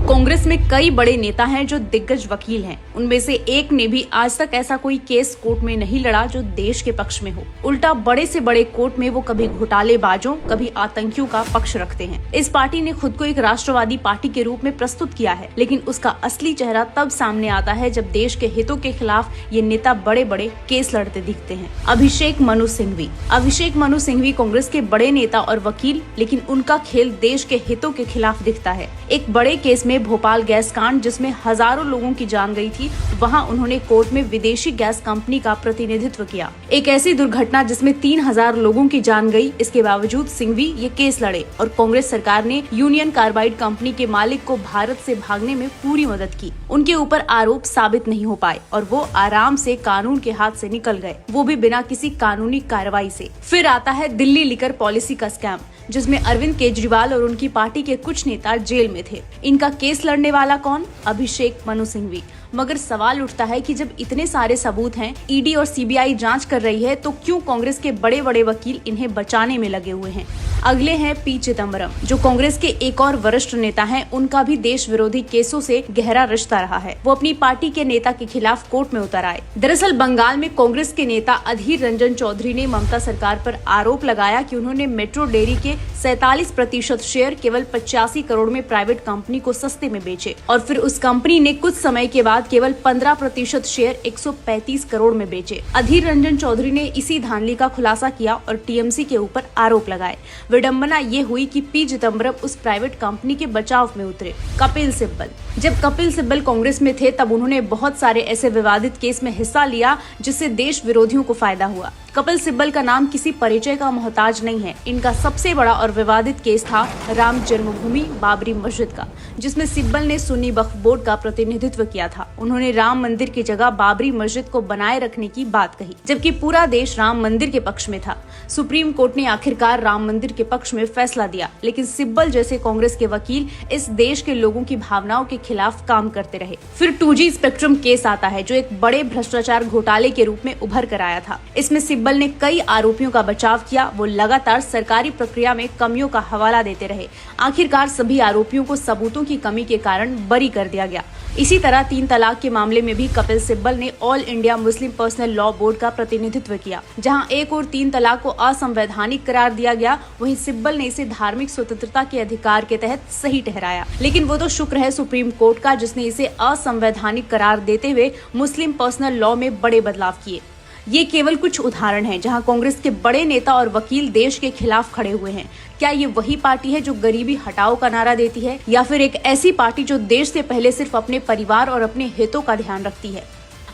कांग्रेस में कई बड़े नेता हैं जो दिग्गज वकील हैं। उनमें से एक ने भी आज तक ऐसा कोई केस कोर्ट में नहीं लड़ा जो देश के पक्ष में हो। उल्टा बड़े से बड़े कोर्ट में वो कभी घोटालेबाजों, कभी आतंकियों का पक्ष रखते हैं। इस पार्टी ने खुद को एक राष्ट्रवादी पार्टी के रूप में प्रस्तुत किया है, लेकिन उसका असली चेहरा तब सामने आता है जब देश के हितों के खिलाफ ये नेता बड़े बड़े केस लड़ते दिखते हैं। अभिषेक मनु सिंघवी कांग्रेस के बड़े नेता और वकील, लेकिन उनका खेल देश के हितों के खिलाफ दिखता है। एक बड़े केस में भोपाल गैस कांड, जिसमें हजारों लोगों की जान गई थी, वहां उन्होंने कोर्ट में विदेशी गैस कंपनी का प्रतिनिधित्व किया। एक ऐसी दुर्घटना जिसमें 3000 लोगों की जान गई, इसके बावजूद सिंघवी ये केस लड़े और कांग्रेस सरकार ने यूनियन कार्बाइड कंपनी के मालिक को भारत से भागने में पूरी मदद की। उनके ऊपर आरोप साबित नहीं हो पाए और वो आराम से कानून के हाथ से निकल गए, वो भी बिना किसी कानूनी कार्रवाई से। फिर आता है दिल्ली लिकर पॉलिसी का स्कैम, जिसमें अरविंद केजरीवाल और उनकी पार्टी के कुछ नेता जेल में थे। इनका केस लड़ने वाला कौन? अभिषेक मनु सिंघवी। मगर सवाल उठता है कि जब इतने सारे सबूत हैं, ईडी और सीबीआई जांच कर रही है, तो क्यों कांग्रेस के बड़े बड़े वकील इन्हें बचाने में लगे हुए हैं? अगले हैं पी चिदम्बरम, जो कांग्रेस के एक और वरिष्ठ नेता हैं। उनका भी देश विरोधी केसों से गहरा रिश्ता रहा है। वो अपनी पार्टी के नेता के खिलाफ कोर्ट में उतर आए। दरअसल बंगाल में कांग्रेस के नेता अधीर रंजन चौधरी ने ममता सरकार पर आरोप लगाया कि उन्होंने मेट्रो डेयरी के 47% शेयर केवल 85 करोड़ में प्राइवेट कंपनी को सस्ते में बेचे और फिर उस कंपनी ने कुछ समय के बाद केवल 15% शेयर 135 करोड़ में बेचे। अधीर रंजन चौधरी ने इसी धांधली का खुलासा किया और टीएमसी के ऊपर आरोप लगाए। विडंबना ये हुई कि पी चिदम्बरम उस प्राइवेट कंपनी के बचाव में उतरे। कपिल सिब्बल, जब कपिल सिब्बल कांग्रेस में थे, तब उन्होंने बहुत सारे ऐसे विवादित केस में हिस्सा लिया जिससे देश विरोधियों को फायदा हुआ। कपिल सिब्बल का नाम किसी परिचय का मोहताज नहीं है। इनका सबसे बड़ा और विवादित केस था राम जन्मभूमि बाबरी मस्जिद का, जिसमें सिब्बल ने सुन्नी वक्फ बोर्ड का प्रतिनिधित्व किया था। उन्होंने राम मंदिर की जगह बाबरी मस्जिद को बनाए रखने की बात कही, जबकि पूरा देश राम मंदिर के पक्ष में था। सुप्रीम कोर्ट ने आखिरकार राम मंदिर के पक्ष में फैसला दिया, लेकिन सिब्बल जैसे कांग्रेस के वकील इस देश के लोगों की भावनाओं के खिलाफ काम करते रहे। फिर 2G स्पेक्ट्रम केस आता है, जो एक बड़े भ्रष्टाचार घोटाले के रूप में उभर कर आया था। इसमें सिब्बल ने कई आरोपियों का बचाव किया। वो लगातार सरकारी प्रक्रिया में कमियों का हवाला देते रहे। आखिरकार सभी आरोपियों को सबूतों की कमी के कारण बरी कर दिया गया। इसी तरह 3 तलाक के मामले में भी कपिल सिब्बल ने all India Muslim personal law board का प्रतिनिधित्व किया। जहां एक और 3 तलाक को असंवैधानिक करार दिया गया, वहीं सिब्बल ने इसे धार्मिक स्वतंत्रता के अधिकार के तहत सही ठहराया। लेकिन वो तो शुक्र है सुप्रीम कोर्ट का, जिसने इसे असंवैधानिक करार देते हुए मुस्लिम पर्सनल लॉ में बड़े बदलाव किए। ये केवल कुछ उदाहरण हैं जहां कांग्रेस के बड़े नेता और वकील देश के खिलाफ खड़े हुए हैं। क्या ये वही पार्टी है जो गरीबी हटाओ का नारा देती है, या फिर एक ऐसी पार्टी जो देश से पहले सिर्फ अपने परिवार और अपने हितों का ध्यान रखती है?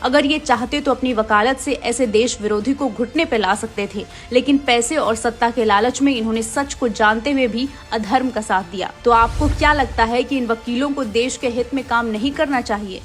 अगर ये चाहते तो अपनी वकालत से ऐसे देश विरोधी को घुटने पे ला सकते थे, लेकिन पैसे और सत्ता के लालच में इन्होंने सच को जानते हुए भी अधर्म का साथ दिया। तो आपको क्या लगता है कि इन वकीलों को देश के हित में काम नहीं करना चाहिए?